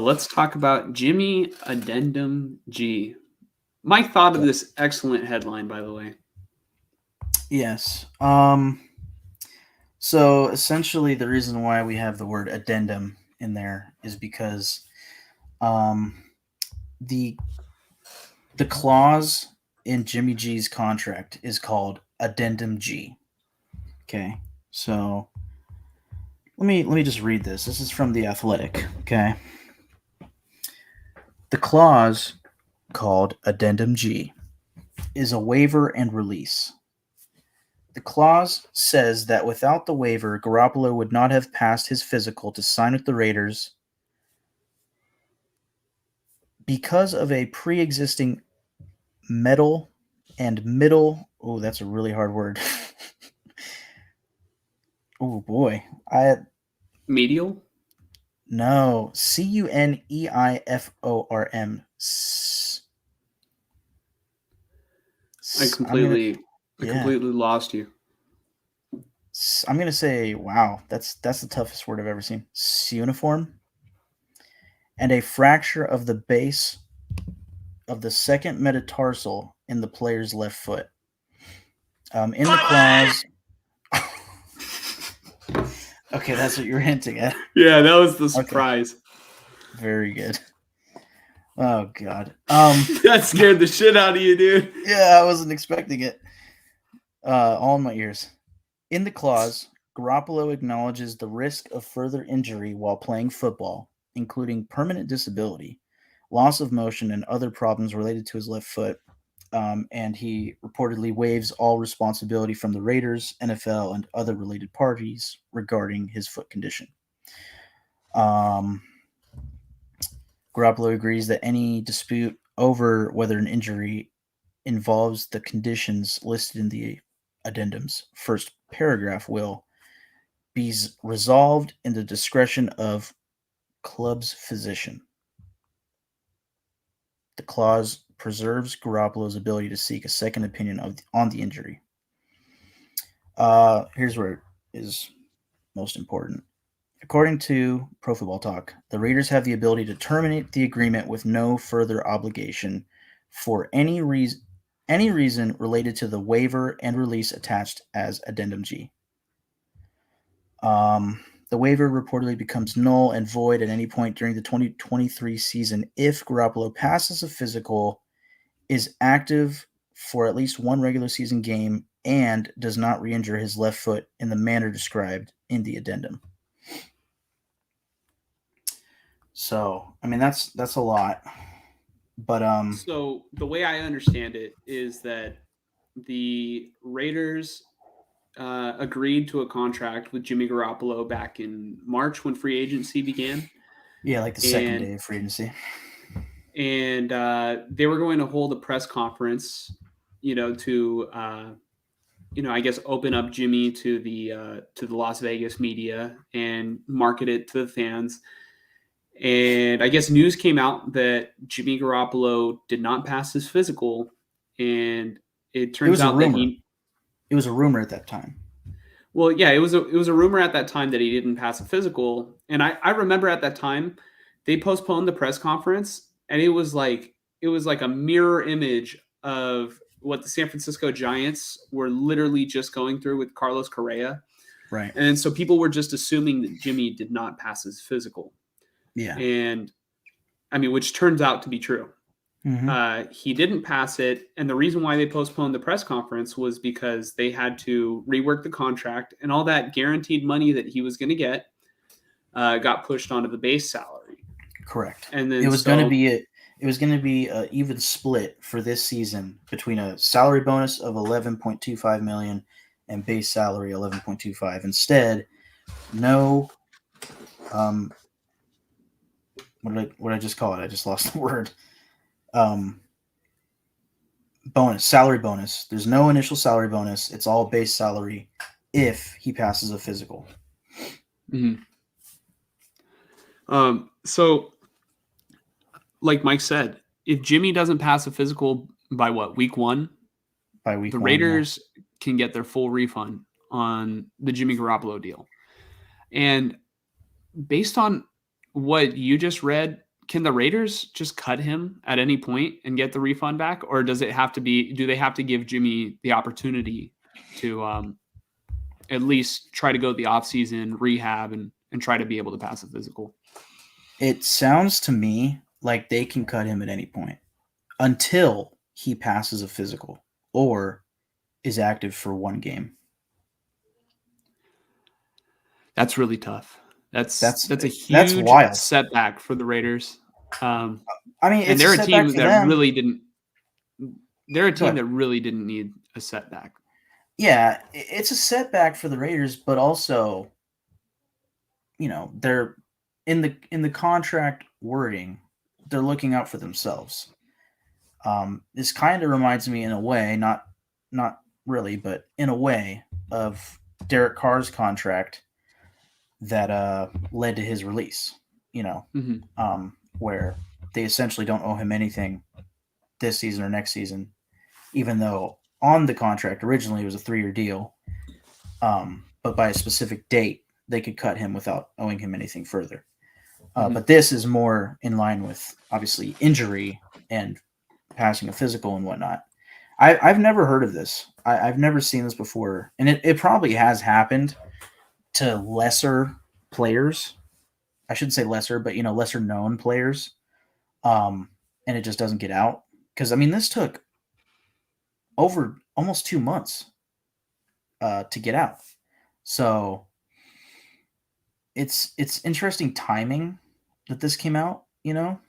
let's talk about Jimmy Addendum G. Mike thought of this excellent headline, by the way. Yes. So essentially, the reason why we have the word addendum in there is because um, the the clause in Jimmy G's contract is called Addendum G. Okay, so let me just read this. This is from the Athletic. Okay, the clause called Addendum G is a waiver and release. The clause says that without the waiver, Garoppolo would not have passed his physical to sign with the Raiders because of a pre-existing metal and middle. Oh, that's a really hard word. Oh boy, I Medial? no Cuneiform. I I'm gonna completely, I yeah. completely lost you. I'm gonna say wow. That's the toughest word I've ever seen. Uniform and a fracture of the base of the second metatarsal in the player's left foot. In the clause. Okay, that's what you're hinting at. Yeah, that was the Okay, surprise. very good. Oh God. That scared the shit out of you, dude. Yeah, I wasn't expecting it. All in my ears. In the clause, Garoppolo acknowledges the risk of further injury while playing football, including permanent disability, loss of motion, and other problems related to his left foot. And he reportedly waives all responsibility from the Raiders, NFL, and other related parties regarding his foot condition. Um, Garoppolo agrees that any dispute over whether an injury involves the conditions listed in the addendum's first paragraph will be resolved in the discretion of club's physician. The clause preserves Garoppolo's ability to seek a second opinion on the injury. Here's where it is most important. According to Pro Football Talk, the Raiders have the ability to terminate the agreement with no further obligation for any reason related to the waiver and release attached as Addendum G. The waiver reportedly becomes null and void at any point during the 2023 season if Garoppolo passes a physical, is active for at least one regular season game, and does not re-injure his left foot in the manner described in the addendum. So, I mean, that's a lot, but So the way I understand it is that the Raiders agreed to a contract with Jimmy Garoppolo back in March when free agency began, yeah, like the second and day of free agency. they were going to hold a press conference, to I guess open up Jimmy to the Las Vegas media and market it to the fans. And I guess news came out that Jimmy Garoppolo did not pass his physical, and it It turns was a out that rumor. It was a rumor at that time. well, yeah, it was a rumor at that time that he didn't pass a physical, and I remember at that time they postponed the press conference, and it was like a mirror image of what the San Francisco Giants were literally just going through with Carlos Correa, Right. and so people were just assuming that Jimmy did not pass his physical, Yeah. and I mean, which turns out to be true. Mm-hmm. He didn't pass it, and the reason why they postponed the press conference was because they had to rework the contract, and all that guaranteed money that he was going to get got pushed onto the base salary. Correct. And It then was going to so be an even split for this season between a salary bonus of 11.25 million and base salary 11.25. Instead, no what did I just call it? I just lost the word. Um, salary bonus. There's no initial salary bonus. It's all base salary if he passes a physical. mhm. So like Mike said, if Jimmy doesn't pass a physical by week 1, By week the one, yeah. Raiders can get their full refund on the Jimmy Garoppolo deal. And based on what you just read, can the Raiders just cut him at any point and get the refund back, or does it have to be? Do they have to give Jimmy the opportunity to at least try to go the offseason rehab and try to be able to pass a physical? It sounds to me like they can cut him at any point until he passes a physical or is active for one game. That's really tough. That's a That's huge wild. setback for the Raiders. I mean, And it's they're a a setback team for that them. really didn't. They're a Go team ahead. that really didn't need a setback. Yeah, it's a setback for the Raiders, but also, they're in the contract wording, they're looking out for themselves. This kind of reminds me in a way, not really, but in a way, of Derek Carr's contract that led to his release. Mm-hmm. Where they essentially don't owe him anything this season or next season, even though on the contract originally it was a 3-year deal. But by a specific date, they could cut him without owing him anything further. But this is more in line with obviously injury and passing a physical and whatnot. I've never heard of this. I've never seen this before, and it probably has happened to lesser players. I shouldn't say lesser, but lesser known players. And it just doesn't get out because I mean this took over almost 2 months to get out. So it's interesting timing that this came out. Well,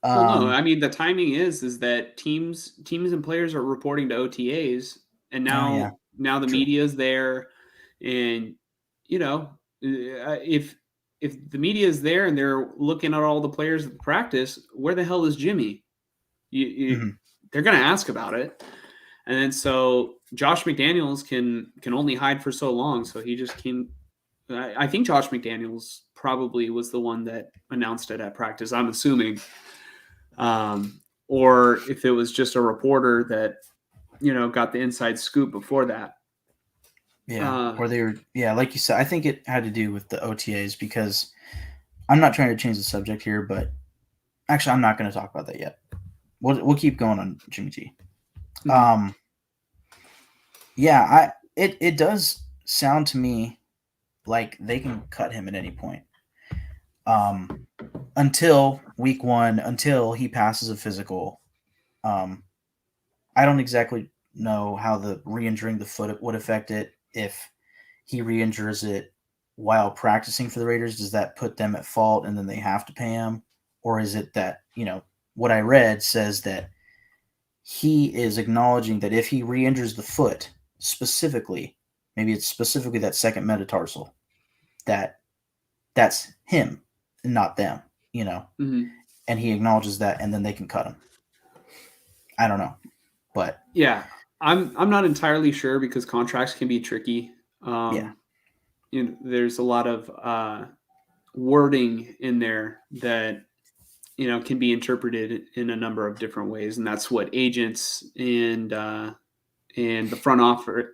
no, I mean the timing is that teams and players are reporting to OTAs, and Oh yeah, now the true. media is there, and if the media is there and they're looking at all the players at practice, where the hell is Jimmy? Mm-hmm. They're going to ask about it, and then so Josh McDaniels can only hide for so long, so he just came. I think Josh McDaniels probably was the one that announced it at practice. I'm assuming. Or if it was just a reporter that got the inside scoop before that. Yeah, or they were, yeah, like you said, I think it had to do with the OTAs because I'm not trying to change the subject here, but actually, I'm not going to talk about that yet. We'll keep going on Jimmy G. Yeah, it does sound to me like they can cut him at any point. Until week 1, until he passes a physical. I don't exactly know how the re-injuring the foot would affect it. If he re-injures it while practicing for the Raiders, does that put them at fault and then they have to pay him? Or is it that, what I read says that he is acknowledging that if he re-injures the foot specifically, maybe it's specifically that second metatarsal, that's him and not them, and he acknowledges that, and then they can cut him. I don't know, but yeah, I'm not entirely sure because contracts can be tricky. Yeah. There's a lot of wording in there that can be interpreted in a number of different ways, and that's what agents and the front office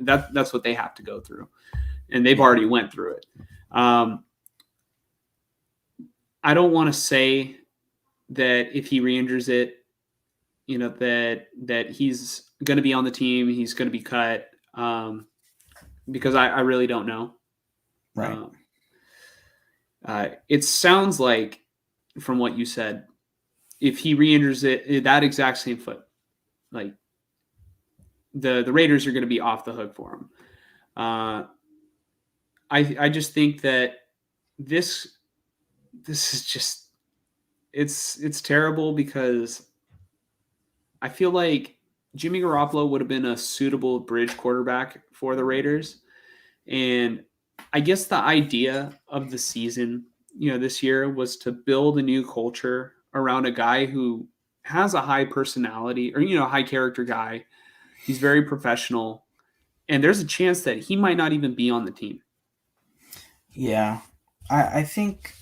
that's what they have to go through, and they've already went through it. I don't want to say that if he re-injures it, that he's going to be on the team, he's going to be cut, because I really don't know. Right. It sounds like, from what you said, if he re-injures it, that exact same foot, like the Raiders are going to be off the hook for him. I just think that this is just it's terrible because I feel like Jimmy Garoppolo would have been a suitable bridge quarterback for the Raiders. And I guess the idea of the season, this year was to build a new culture around a guy who has a high personality or, high character guy. He's very professional. And there's a chance that he might not even be on the team. Yeah. I think,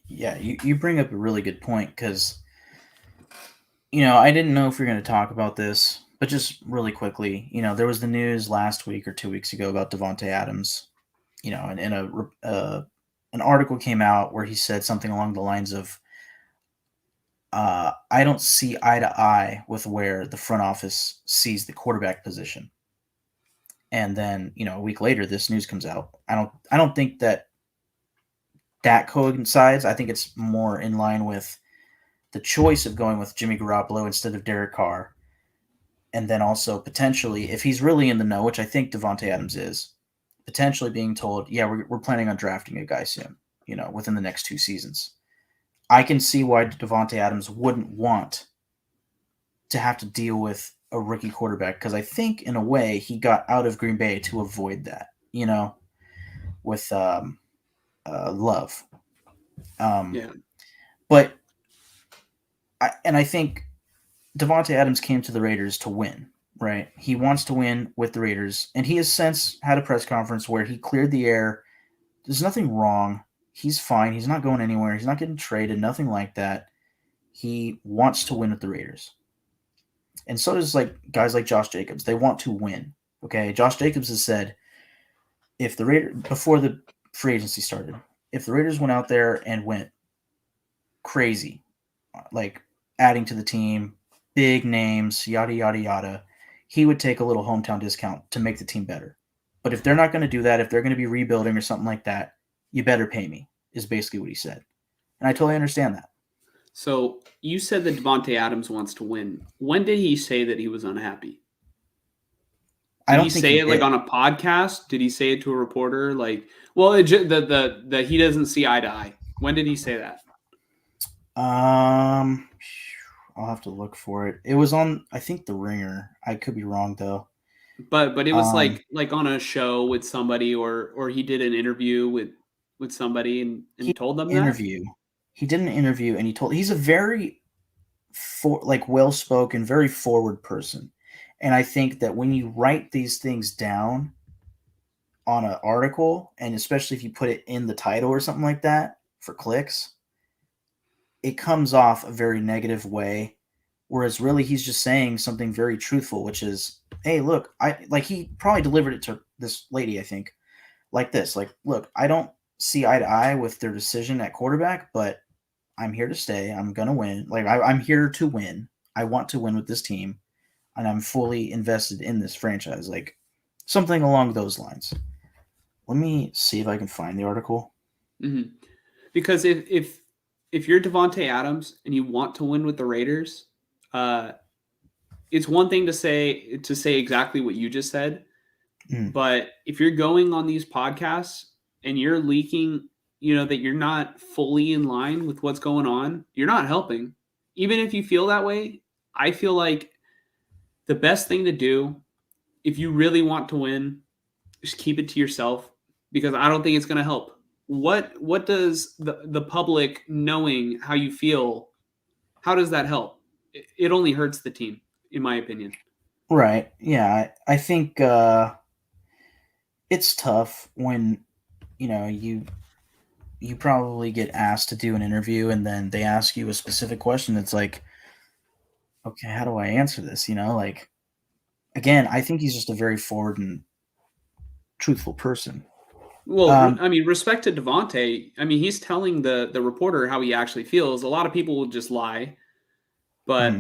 yeah, you bring up a really good point because, I didn't know if we are going to talk about this, but just really quickly, there was the news last week or 2 weeks ago about Davante Adams, and in a an article came out where he said something along the lines of, I don't see eye to eye with where the front office sees the quarterback position. And then, a week later, this news comes out. I don't think that coincides. I think it's more in line with the choice of going with Jimmy Garoppolo instead of Derek Carr. And then also potentially, if he's really in the know, which I think Davante Adams is, potentially being told, yeah, we're planning on drafting a guy soon, within the next 2 seasons. I can see why Davante Adams wouldn't want to have to deal with a rookie quarterback, because I think in a way he got out of Green Bay to avoid that, with Love. Yeah. But I think Davante Adams came to the Raiders to win, right? He wants to win with the Raiders, and he has since had a press conference where he cleared the air. There's nothing wrong. He's fine. He's not going anywhere. He's not getting traded, nothing like that. He wants to win with the Raiders. And so does guys like Josh Jacobs. They want to win. Okay, Josh Jacobs has said, if the Raiders, before the free agency started, if the Raiders went out there and went crazy, like adding to the team, big names, yada yada yada, he would take a little hometown discount to make the team better. But if they're not going to do that, if they're going to be rebuilding or something like that, you better pay me, is basically what he said. And I totally understand that. So you said that Davante Adams wants to win. When did he say that he was unhappy? I Did don't he think say he it did. on a podcast? Did he say it to a reporter? Well, the he doesn't see eye to eye. When did he say that? I'll have to look for it. It was on, I think, The Ringer. I could be wrong though. But it was Um, like on a show with somebody, or he did an interview with somebody he and told them that. interview. He did an interview, and he's a very well spoken, very forward person. And I think that when you write these things down on an article, and especially if you put it in the title or something like that for clicks, it comes off a very negative way. Whereas really he's just saying something very truthful, which is, hey, look, he probably delivered it to this lady, I think, like this. Like, look, I don't see eye to eye with their decision at quarterback, but I'm here to stay. I'm gonna win. I'm here to win. I want to win with this team, and I'm fully invested in this franchise. Like something along those lines. Let me see if I can find the article. Mm-hmm. Because if you're Davante Adams and you want to win with the Raiders, uh, it's one thing to say exactly what you just said, Mm, but if you're going on these podcasts and you're leaking, that you're not fully in line with what's going on, you're not helping. Even if you feel that way, I feel like the best thing to do if you really want to win, just keep it to yourself, because I don't think it's going to help. What does the public knowing how you feel, how does that help? It only hurts the team, in my opinion. right. Yeah. I think it's tough when you probably get asked to do an interview and then they ask you a specific question. It's like, okay, how do I answer this? Again, I think he's just a very forward and truthful person. Well, Um, I mean, respect to Devontae. I mean, he's telling the reporter how he actually feels. A lot of people will just lie, but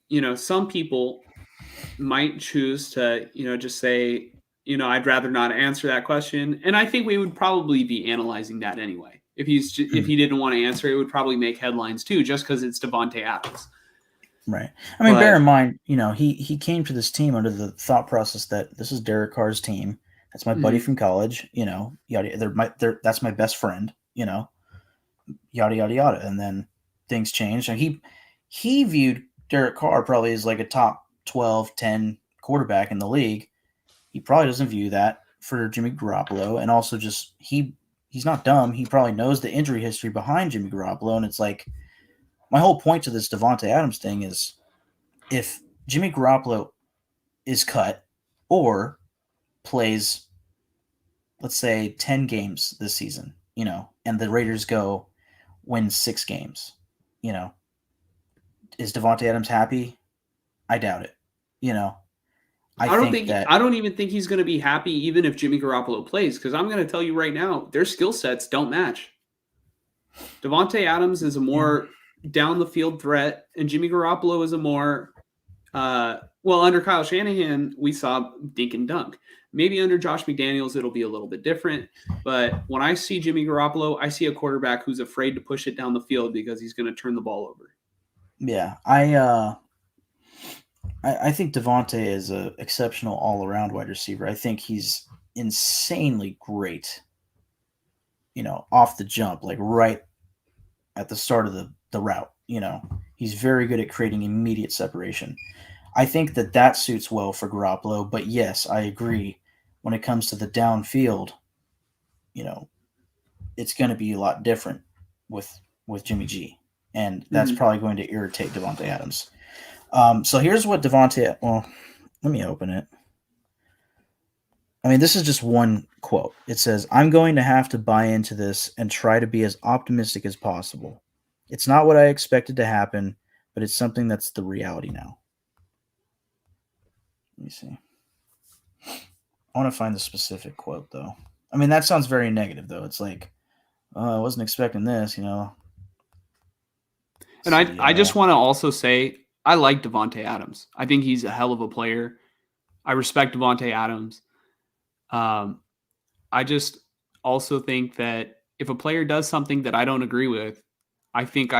mhm. some people might choose to, just say, I'd rather not answer that question. And I think we would probably be analyzing that anyway. If Mm, he didn't want to answer, it would probably make headlines too, just because it's Davante Adams. right. I mean, bear But in mind, he came to this team under the thought process that this is Derek Carr's team. That's my buddy mhm. from college. Yada. That's my best friend. Yada yada yada. And then things changed, and he viewed Derek Carr probably as like a top 12, 10 quarterback in the league. He probably doesn't view that for Jimmy Garoppolo, and also just he's not dumb. He probably knows the injury history behind Jimmy Garoppolo, and it's like my whole point to this Davante Adams thing is if Jimmy Garoppolo is cut or plays, let's say, 10 games this season, and the Raiders go win 6 games, you know, is Davante Adams happy? I doubt it. You know, I think that I don't even think he's going to be happy even if Jimmy Garoppolo plays, because I'm going to tell you right now, their skill sets don't match. Davante Adams is a more down the field threat, and Jimmy Garoppolo is a more under Kyle Shanahan, we saw dink and dunk. Maybe under Josh McDaniels, it'll be a little bit different. But when I see Jimmy Garoppolo, I see a quarterback who's afraid to push it down the field because he's going to turn the ball over. Yeah, I think Davante is an exceptional all-around wide receiver. I think he's insanely great, off the jump, like right at the start of the route. He's very good at creating immediate separation. I think that suits well for Garoppolo, but yes, I agree. When it comes to the downfield, it's going to be a lot different with Jimmy G, and that's probably going to irritate Davante Adams. So here's what Davante. Well, let me open it. I mean, this is just one quote. It says, "I'm going to have to buy into this and try to be as optimistic as possible. It's not what I expected to happen, but it's something that's the reality now." Let me see. I want to find the specific quote, though. I mean, that sounds very negative, though. It's like, oh, I wasn't expecting this, And I just want to also say, I like Davante Adams. I think he's a hell of a player. I respect Davante Adams. I just also think that if a player does something that I don't agree with, I think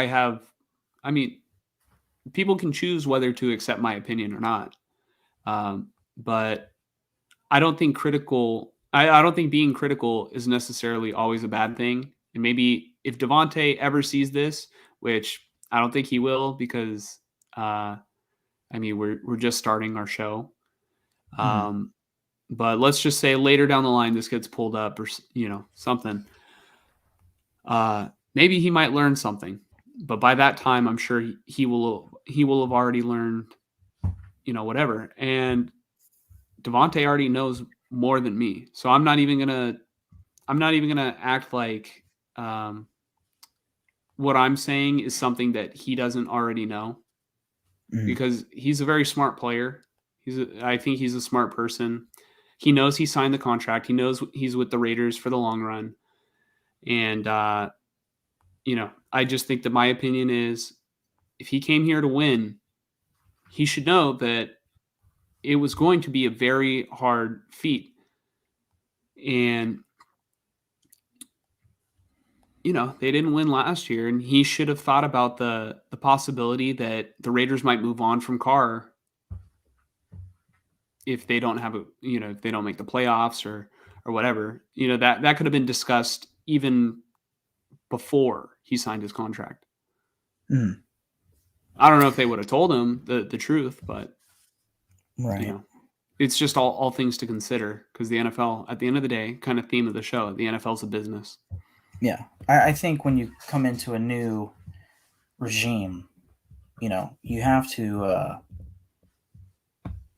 people can choose whether to accept my opinion or not. But I don't think I don't think being critical is necessarily always a bad thing. And maybe if Davante ever sees this, which I don't think he will, because we're just starting our show. But let's just say later down the line, this gets pulled up or, something. Maybe he might learn something, but by that time, I'm sure he will have already learned, whatever. And Davante already knows more than me. So I'm not even gonna act like what I'm saying is something that he doesn't already know, because he's a very smart player. I think he's a smart person. He knows he signed the contract. He knows he's with the Raiders for the long run. And, I just think that my opinion is, if he came here to win, he should know that it was going to be a very hard feat. And, they didn't win last year, and he should have thought about the possibility that the Raiders might move on from Carr if they don't if they don't make the playoffs or whatever. That could have been discussed even before he signed his contract. I don't know if they would have told him the truth, but right. It's just all things to consider, because the NFL, at the end of the day, kind of theme of the show, the NFL's a business. Yeah. I think when you come into a new regime, you have to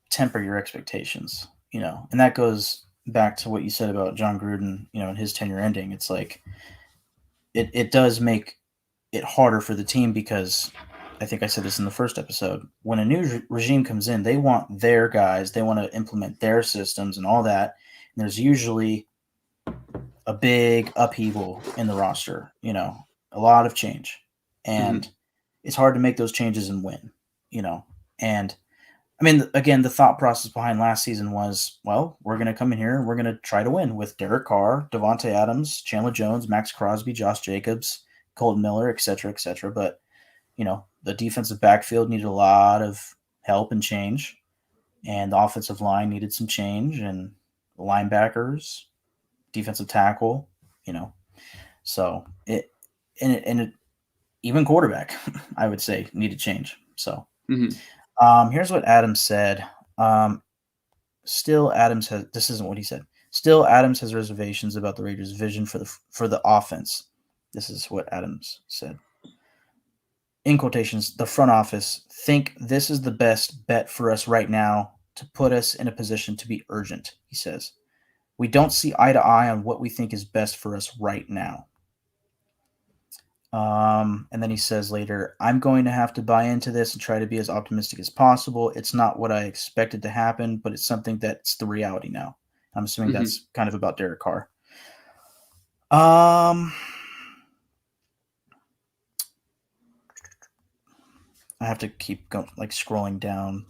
temper your expectations, and that goes back to what you said about John Gruden, and his tenure ending. It's like, it does make it harder for the team, because I think I said this in the first episode, when a new regime comes in, they want their guys, they want to implement their systems and all that. And there's usually a big upheaval in the roster, a lot of change. And it's hard to make those changes and win, And I mean, again, the thought process behind last season was, well, we're going to come in here and we're going to try to win with Derek Carr, Davante Adams, Chandler Jones, Max Crosby, Josh Jacobs, Colton Miller, et cetera, et cetera. But, the defensive backfield needed a lot of help and change, and the offensive line needed some change, and the linebackers, defensive tackle, so even quarterback, I would say, needed change. So here's what Adams said. Still, Adams has, this isn't what he said. Still, Adams has reservations about the Raiders' vision for the offense. This is what Adams said. In quotations, the front office think this is the best bet for us right now to put us in a position to be urgent, he says. We don't see eye to eye on what we think is best for us right now. And then he says later, I'm going to have to buy into this and try to be as optimistic as possible. It's not what I expected to happen, but it's something that's the reality now. I'm assuming Hmm. that's kind of about Derek Carr. I have to keep going, like scrolling down.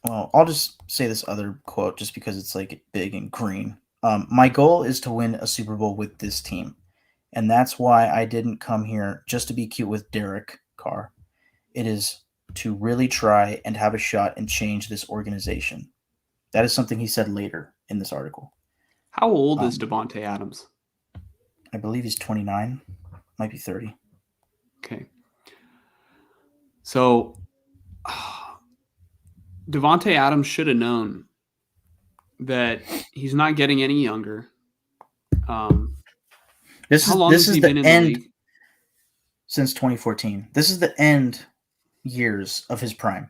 Well, I'll just say this other quote just because it's like big and green. My goal is to win a Super Bowl with this team. And that's why I didn't come here just to be cute with Derek Carr. It is to really try and have a shot and change this organization. That is something he said later in this article. How old is Um, Davante Adams? I believe he's 29, might be 30. Okay. So Davante Adams should have known that he's not getting any younger. This How is long this has is he the been in the end league? since 2014. This is the end years of his prime.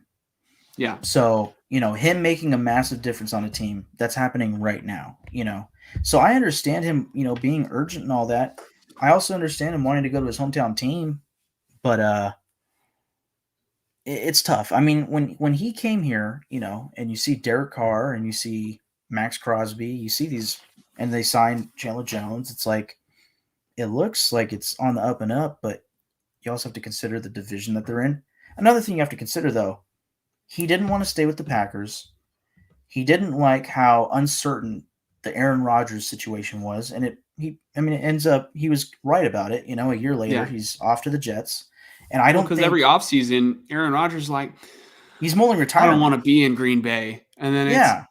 Yeah. So, him making a massive difference on a team, that's happening right now. So I understand him, being urgent and all that. I also understand him wanting to go to his hometown team, but it's tough. I mean, when he came here, and you see Derek Carr and you see Max Crosby, you see these, and they signed Chandler Jones. It's like it looks like it's on the up and up, but you also have to consider the division that they're in. Another thing you have to consider, though, he didn't want to stay with the Packers. He didn't like how uncertain the Aaron Rodgers situation was, and it ends up he was right about it. A year later, Yeah. he's off to the Jets, and I Well, don't because every think offseason, Aaron Rodgers like, he's mulling I don't want retirement. to be in Green Bay. Yeah,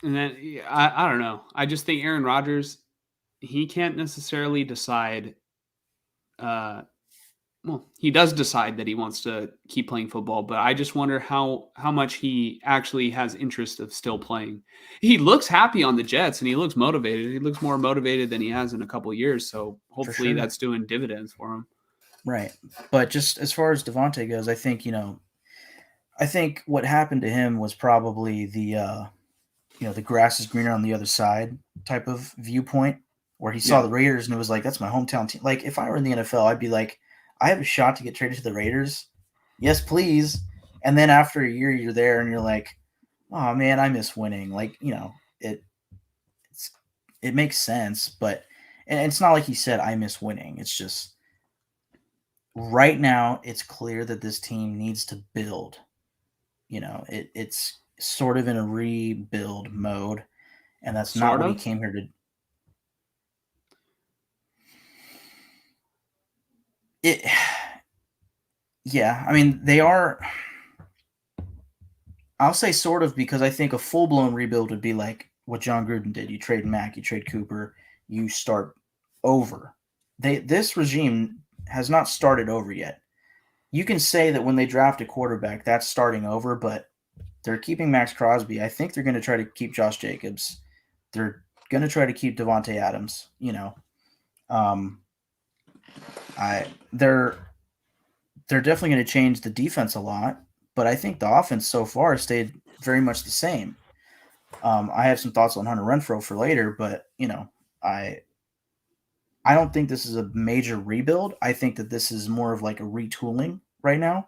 And then I don't know. I just think Aaron Rodgers, he can't necessarily decide. Uh, well, he does decide that he wants to keep playing football, but I just wonder how much he actually has interest of still playing. He looks happy on the Jets and he looks motivated. He looks more motivated than he has in a couple of years. So for hopefully sure. that's doing dividends for him. Right, but just as far as Devontae goes, I think what happened to him was probably the grass is greener on the other side type of viewpoint where he saw Yeah. the Raiders and it was like, that's my hometown team. Like, if I were in the NFL, I'd be like, I have a shot to get traded to the Raiders. Yes, please. And then after a year, you're there and you're like, oh man, I miss winning. Like, it's, it makes sense, but and it's not like he said, I miss winning. It's just right now, it's clear that this team needs to build. It's sort of in a rebuild mode, and that's not Sort what he of. came here to. It, yeah, I mean they are. I'll say sort of because I think a full blown rebuild would be like what John Gruden did. You trade Mack, you trade Cooper, you start over. This regime has not started over yet. You can say that when they draft a quarterback, that's starting over, but they're keeping Max Crosby. I think they're going to try to keep Josh Jacobs. They're going to try to keep Davante Adams. Um, I they're definitely going to change the defense a lot, but I think the offense so far has stayed very much the same. I have some thoughts on Hunter Renfro for later, but I I don't think this is a major rebuild. I think that this is more of like a retooling right now.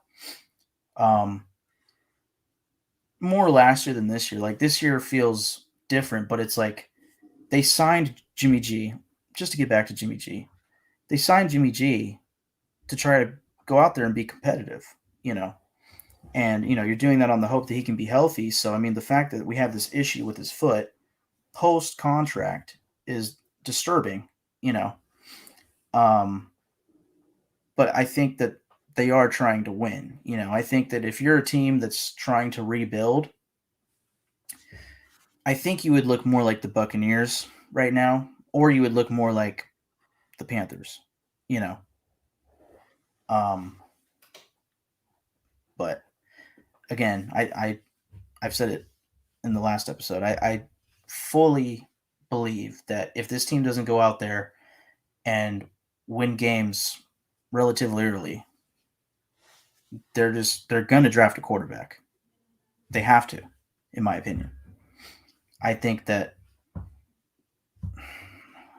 Um, More last year than this year. Like this year feels different, but it's like they signed Jimmy G. Just to get back to Jimmy G, they signed Jimmy G to try to go out there and be competitive. You know, and you're doing that on the hope that he can be healthy. So I mean, the fact that we have this issue with his foot post contract is disturbing. You know, um, but I think that they are trying to win. I think that if you're a team that's trying to rebuild, I think you would look more like the Buccaneers right now, or you would look more like the Panthers. You know, um, but again, I've said it in the last episode. I fully believe that if this team doesn't go out there and win games relatively early, they're going to draft a quarterback. They have to, in my opinion. I think that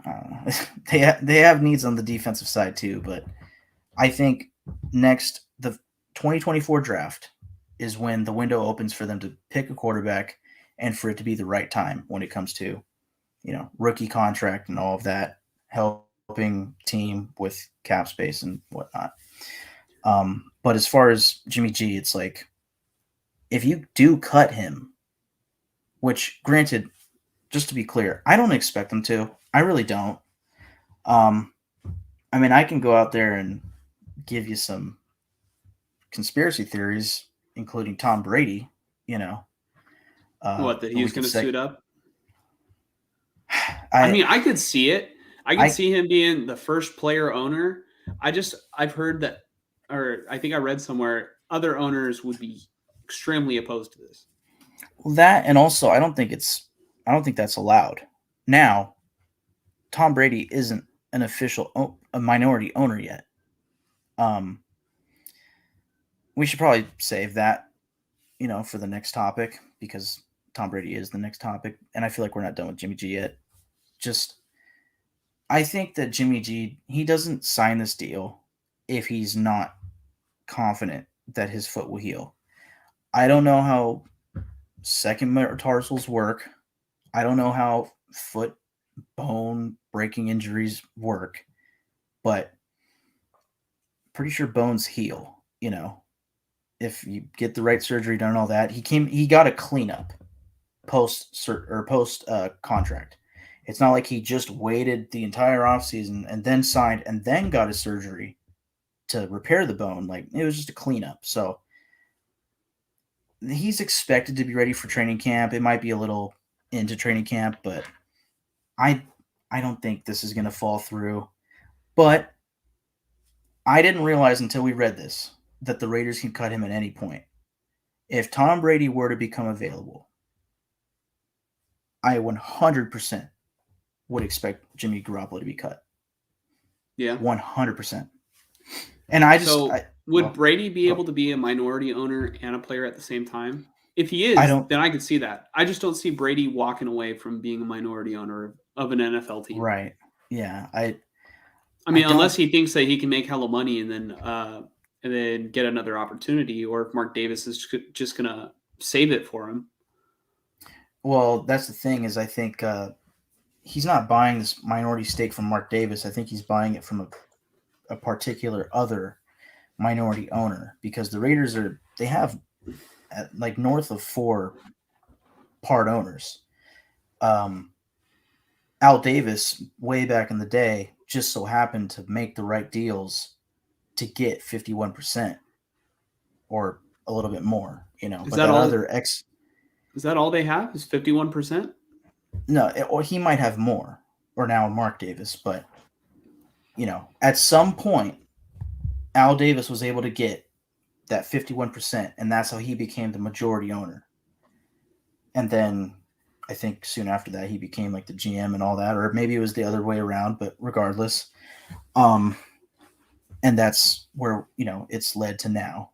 I don't know. They have needs on the defensive side too, but I think next the 2024 draft is when the window opens for them to pick a quarterback and for it to be the right time when it comes to, rookie contract and all of that, helping team with cap space and whatnot. But as far as Jimmy G, it's like if you do cut him, which granted, just to be clear, I don't expect them to. I really don't. Um, I mean, I can go out there and give you some conspiracy theories, including Tom Brady. You know, What, that the he's week going of to sec. suit up? I I mean, I could see it. I could I see him being the first player owner. I've heard that, or I think I read somewhere, other owners would be extremely opposed to this. that and also I don't think that's allowed. Now, Tom Brady isn't an official a minority owner yet. Um, we should probably save that, for the next topic because Tom Brady is the next topic, and I feel like we're not done with Jimmy G yet. Just I think that Jimmy G he doesn't sign this deal if he's not confident that his foot will heal. I don't know how second metatarsals work. I don't know how foot bone breaking injuries work, but pretty sure bones heal, if you get the right surgery done and all that. He got a cleanup post contract. It's not like he just waited the entire offseason and then signed and then got a surgery to repair the bone. Like it was just a cleanup. So he's expected to be ready for training camp. It might be a little into training camp, but I I don't think this is going to fall through. But I didn't realize until we read this that the Raiders can cut him at any point. If Tom Brady were to become available, I 100% would expect Jimmy Garoppolo to be cut. Yeah. 100%. And I just So would Brady be able to be a minority owner and a player at the same time? If he is, then I could see that. I just don't see Brady walking away from being a minority owner of an NFL team. Right. Yeah. I mean, unless he thinks that he can make hella money and then get another opportunity, or if Mark Davis is just gonna save it for him. Well, that's the thing is I think he's not buying this minority stake from Mark Davis. I think he's buying it from a particular other minority owner because the Raiders they have like north of 4 part owners. Al Davis, way back in the day, just so happened to make the right deals to get 51% or a little bit more, Is that all? Is that all they have? Is 51%? No, or he might have more, or now Mark Davis, but at some point, Al Davis was able to get that 51%, and that's how he became the majority owner. And then I think soon after that he became like the GM and all that, or maybe it was the other way around, but regardless. And that's where, it's led to now,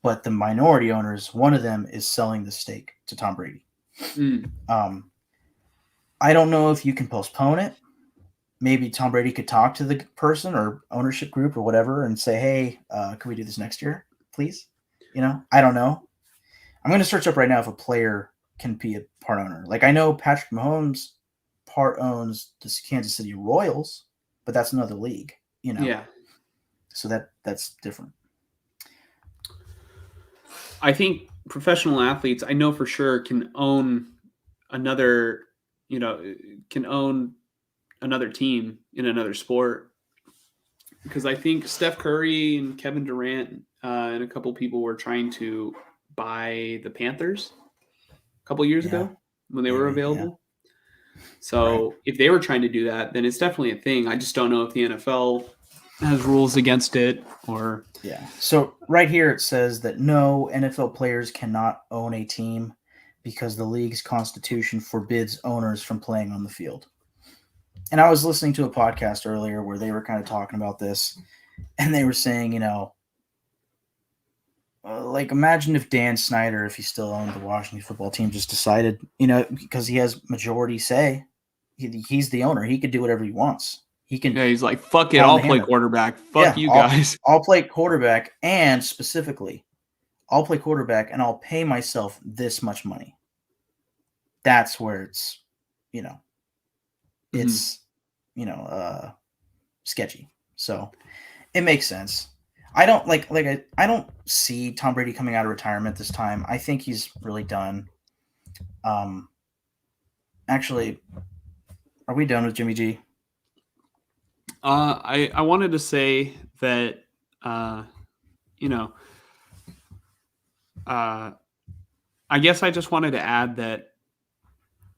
But the minority owners, one of them is selling the stake to Tom Brady. I don't know if you can postpone it. Maybe Tom Brady could talk to the person or ownership group or whatever and say, hey, can we do this next year, please? I don't know. I'm going to search up right now if a player can be a part owner. Like I know Patrick Mahomes part owns the Kansas City Royals, but that's another league, Yeah. So that's different. I think professional athletes, I know for sure, can own another, can own another team in another sport. Because I think Steph Curry and Kevin Durant and a couple people were trying to buy the Panthers a couple years ago when they were available. Yeah. So if they were trying to do that, then it's definitely a thing. I just don't know if the NFL has rules against it or. Yeah. So right here it says that no NFL players cannot own a team because the league's constitution forbids owners from playing on the field. And I was listening to a podcast earlier where they were kind of talking about this, and they were saying, like imagine if Dan Snyder, if he still owned the Washington football team, just decided, because he has majority say, he's the owner. He could do whatever he wants. He can Yeah, he's like, fuck it, pound I'll the play hammer. quarterback. Fuck Yeah, you I'll guys. I'll play quarterback, and specifically, I'll play quarterback, and I'll pay myself this much money. That's where it's, you know, Mhm. it's, sketchy. So it makes sense. I don't I don't see Tom Brady coming out of retirement this time. I think he's really done. Um, actually, are we done with Jimmy G? I wanted to say that, uh, you know, uh, I guess I just wanted to add that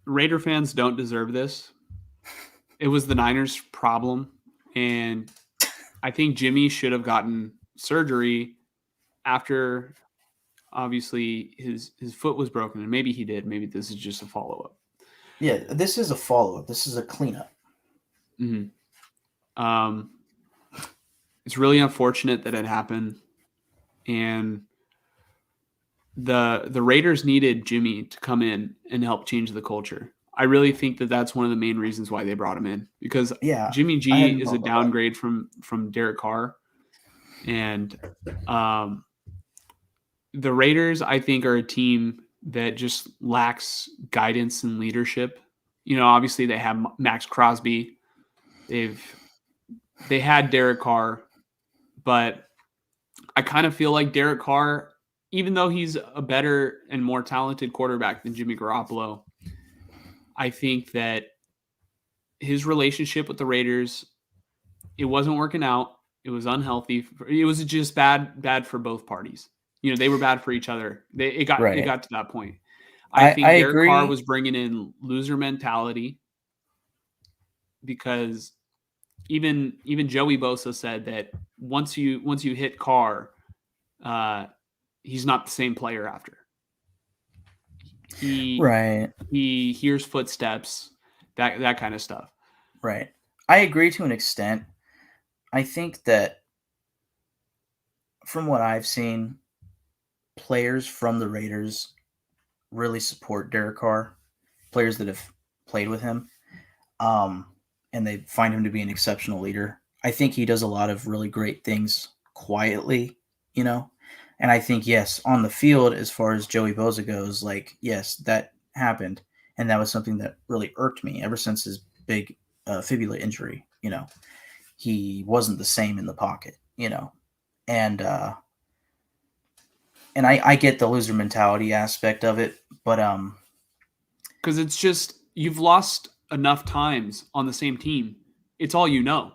Raider fans don't deserve this. It was the Niners' problem, and I think Jimmy should have gotten surgery after obviously his foot was broken, and maybe he did. Maybe this is just a follow up. Yeah, this is a follow up. This is a cleanup. Mm-hmm. It's really unfortunate that it happened, and the Raiders needed Jimmy to come in and help change the culture. I really think that that's one of the main reasons why they brought him in, because Yeah, Jimmy I G hadn't is thought a about that. downgrade from Derek Carr, and um, the Raiders, I think, are a team that just lacks guidance and leadership. Obviously they have Max Crosby, they've they had Derek Carr, but I kind of feel like Derek Carr, even though he's a better and more talented quarterback than Jimmy Garoppolo, I think that his relationship with the Raiders, it wasn't working out. It was unhealthy. It was just bad for both parties. They were bad for each other. It Right. got to that point. I I think Derek Carr agree. was bringing in loser mentality, because even Joey Bosa said that once you hit Carr, uh, he's not the same player after. He Right. he hears footsteps, that kind of stuff. Right. I agree to an extent. I think that from what I've seen, players from the Raiders really support Derek Carr. Players that have played with him, um, and they find him to be an exceptional leader. I think he does a lot of really great things quietly, you know. And I think yes, on the field, as far as Joey Bosa goes, like yes, that happened, and that was something that really irked me ever since his big fibula injury. He wasn't the same in the pocket, and I get the loser mentality aspect of it, but Because it's just, you've lost enough times on the same team. It's all you know.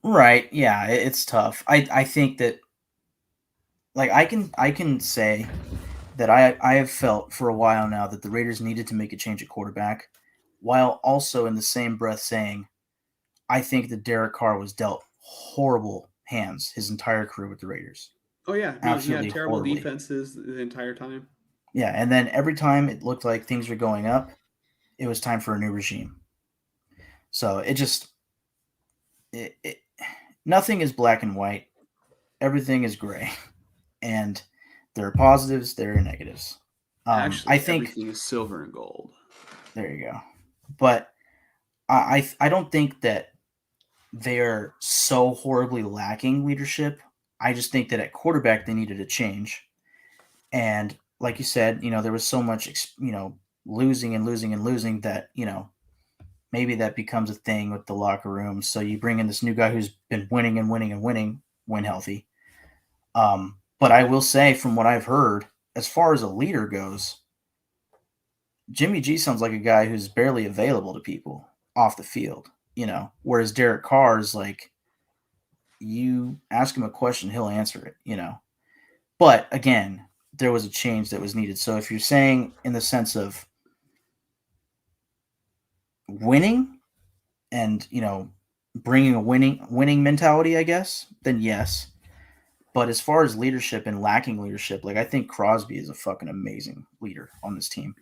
right, yeah, it's tough. I think that like I can say that I have felt for a while now that the Raiders needed to make a change at quarterback, while also in the same breath saying I think that Derek Carr was dealt horrible hands his entire career with the Raiders, Oh yeah, no, he had absolutely terrible horribly. defenses the entire time. Yeah, and then every time it looked like things were going up, it was time for a new regime. So it just it nothing is black and white. Everything is gray, and there are positives, there are negatives. I Actually, think everything is silver and gold. there you go, but I don't think that they're so horribly lacking leadership. I just think that at quarterback they needed a change, and like you said, there was so much losing and losing and losing that maybe that becomes a thing with the locker room. So you bring in this new guy who's been winning and winning and winning when healthy. But I will say, from what I've heard, as far as a leader goes, Jimmy G sounds like a guy who's barely available to people off the field, whereas Derek Carr is like, you ask him a question, he'll answer it. But again, there was a change that was needed. So if you're saying in the sense of winning and, bringing a winning mentality, I guess, then yes. But as far as leadership and lacking leadership, like I think Crosby is a fucking amazing leader on this team.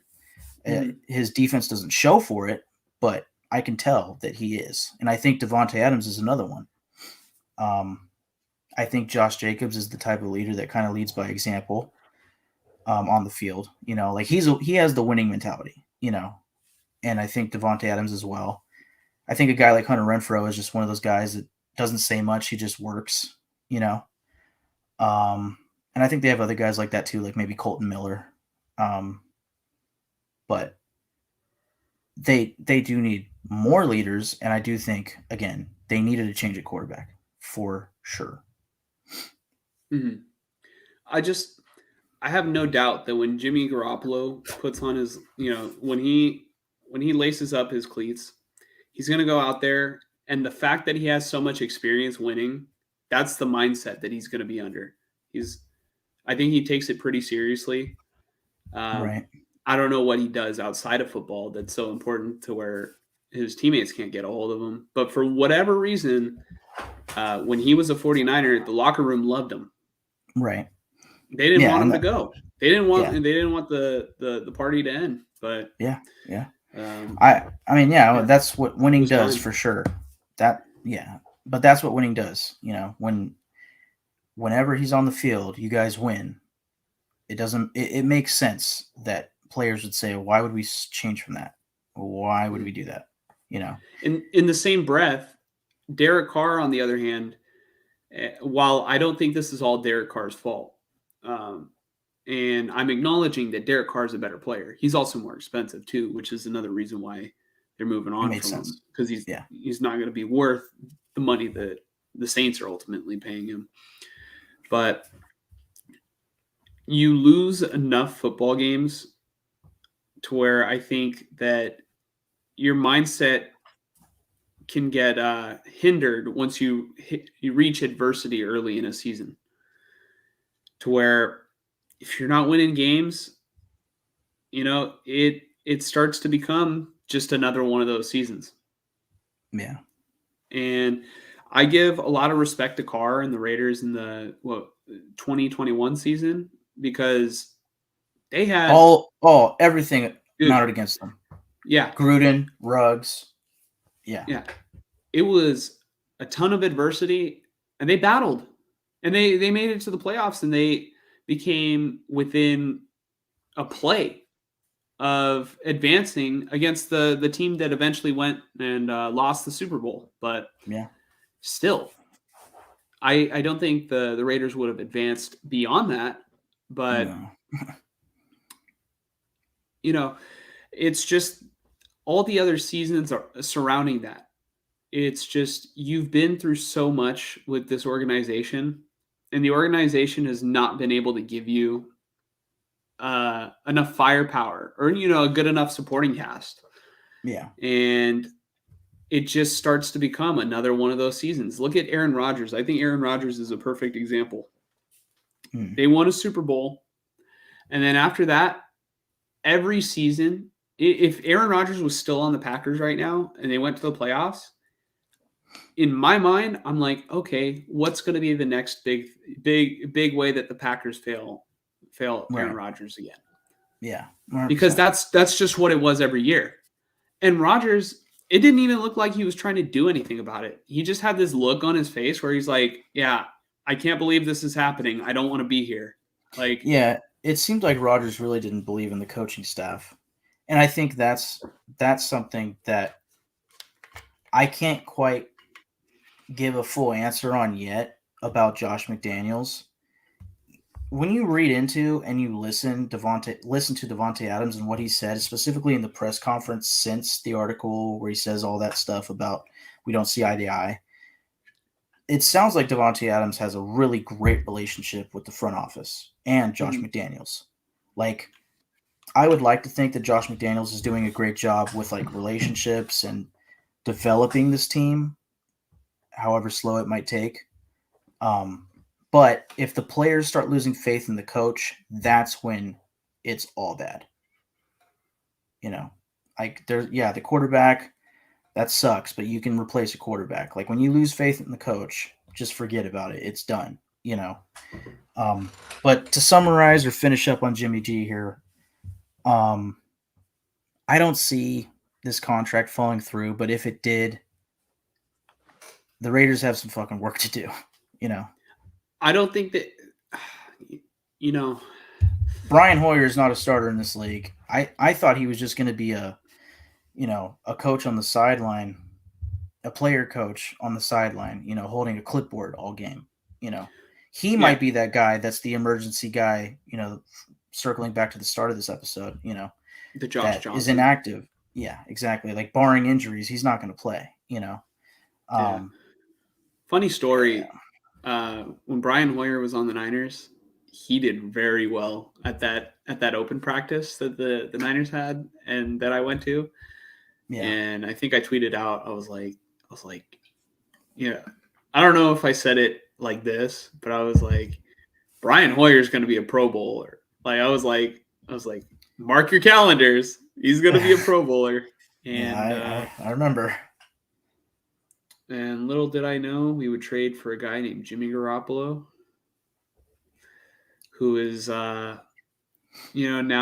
Mm-hmm. His defense doesn't show for it, but I can tell that he is. And I think Davante Adams is another one. Um, I think Josh Jacobs is the type of leader that kind of leads by example on the field. Like he has the winning mentality. And I think Davante Adams as well. I think a guy like Hunter Renfrow is just one of those guys that doesn't say much. He just works. You know. And I think they have other guys like that too, like maybe Colton Miller. But they do need more leaders, and I do think again they needed to change at quarterback for sure. Mm-hmm. I have no doubt that when Jimmy Garoppolo puts on his, when he laces up his cleats, he's going to go out there, and the fact that he has so much experience winning, that's the mindset that he's going to be under. I think he takes it pretty seriously. Right. I don't know what he does outside of football that's so important to where his teammates can't get a hold of him. But for whatever reason, when he was a 49er, the locker room loved him. Right. They didn't want him to go. They didn't want the party to end. But yeah. That's what winning does for sure. But that's what winning does. Whenever he's on the field, you guys win. It makes sense that players would say, why would we change from that? Why would we do that? In the same breath, Derek Carr, on the other hand, while I don't think this is all Derek Carr's fault, and I'm acknowledging that Derek Carr is a better player. He's also more expensive too, which is another reason why they're moving on from him, because he's not going to be worth the money that the Saints are ultimately paying him. But you lose enough football games to where I think that your mindset can get hindered once you reach adversity early in a season, to where if you're not winning games, it starts to become just another one of those seasons. Yeah. And I give a lot of respect to Carr and the Raiders in the 2021 season, because they had everything mounted against them. Yeah. Gruden, Ruggs. Yeah. Yeah. It was a ton of adversity, and they battled, and they made it to the playoffs, and they became within a play of advancing against the team that eventually went and lost the Super Bowl. But still, I don't think the Raiders would have advanced beyond that. But it's just all the other seasons are surrounding that. It's just, you've been through so much with this organization, and the organization has not been able to give you enough firepower or, a good enough supporting cast. Yeah. And it just starts to become another one of those seasons. Look at Aaron Rodgers. I think Aaron Rodgers is a perfect example. They won a Super Bowl. And then after that, every season, if Aaron Rodgers was still on the Packers right now and they went to the playoffs, in my mind, I'm like, okay, what's going to be the next big way that the Packers fail Aaron Rodgers again? Yeah. 100%. Because that's just what it was every year. And Rodgers, it didn't even look like he was trying to do anything about it. He just had this look on his face where he's like, yeah, I can't believe this is happening. I don't want to be here. It seemed like Rodgers really didn't believe in the coaching staff. And I think that's something that I can't quite give a full answer on yet about Josh McDaniels. When you read into and you listen to Davante Adams and what he said, specifically in the press conference since the article where he says all that stuff about we don't see eye to eye, it sounds like Davante Adams has a really great relationship with the front office and Josh McDaniels. Like, I would like to think that Josh McDaniels is doing a great job with relationships and developing this team, however slow it might take. But if the players start losing faith in the coach, that's when it's all bad. The quarterback, that sucks, but you can replace a quarterback. Like, when you lose faith in the coach, just forget about it. It's done, But to summarize or finish up on Jimmy G here, I don't see this contract falling through, but if it did, the Raiders have some fucking work to do, I don't think that, you know, Brian Hoyer is not a starter in this league. I thought he was just going to be a coach on the sideline, a player coach on the sideline, holding a clipboard all game. He yeah, might be that guy that's the emergency guy, circling back to the start of this episode, the Josh that is Johnson. inactive. Yeah, exactly. Like barring injuries, he's not going to play. Yeah. Um, Funny yeah, story. When Brian Hoyer was on the Niners, he did very well at that open practice that the Niners had and that I went to. yeah. And I think I tweeted out, I was like, yeah, I don't know if I said it like this, but I was like, Brian Hoyer's going to be a Pro Bowler. Like I was like, mark your calendars. He's going to be a Pro Bowler. And I remember. and little did I know we would trade for a guy named Jimmy Garoppolo, who is now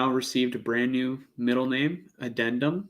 received a brand new middle name, Addendum